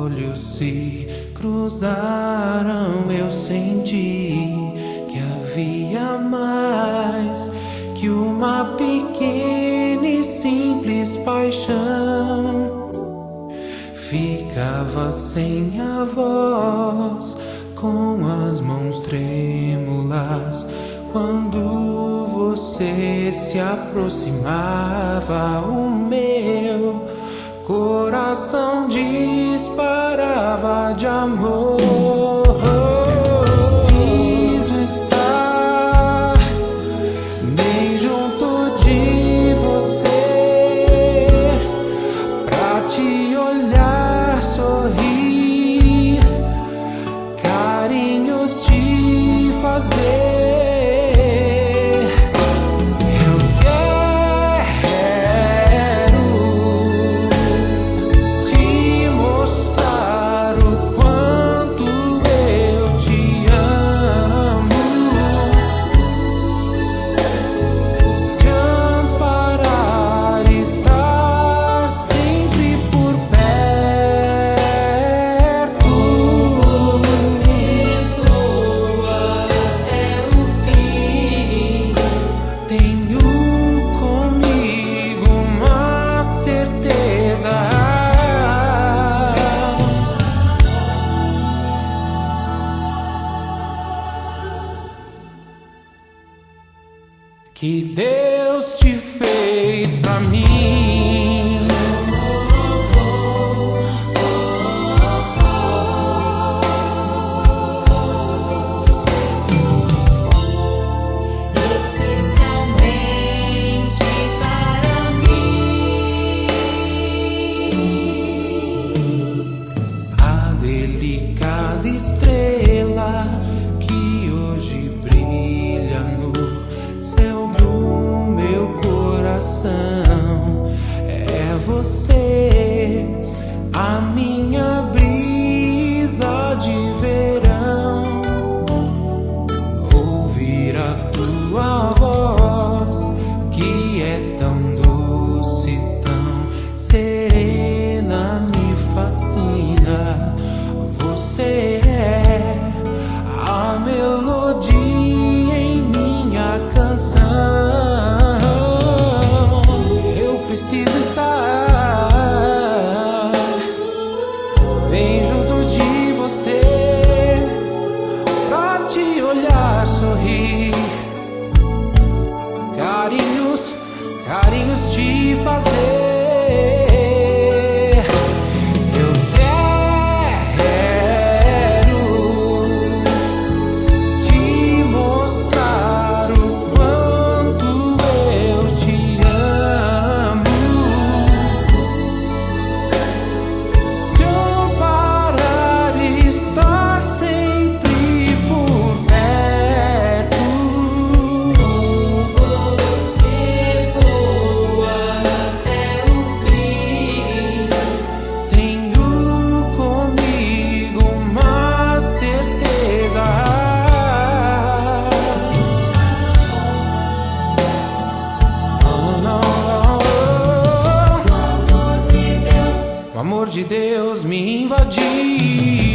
olhos se cruzaram, eu senti que havia mais que uma pequena e simples paixão. Ficava sem a voz, com as mãos trêmulas, quando você se aproximava. O meu coração disparava de amor. Preciso estar bem junto de você, pra te olhar sorrir, carinhos te fazer. Que Deus te fez pra mim. Especialmente para mim. A delicada estrela que hoje brilha no céu do meu coração é você, a minha brisa de verão. Ouvir a tua voz, que é tão doce, tão serena, me fascina. Você é a melodia em minha canção. Eu preciso estar bem junto de você, pra te olhar sorrir, carinhos te fazer. O amor de Deus me invadiu.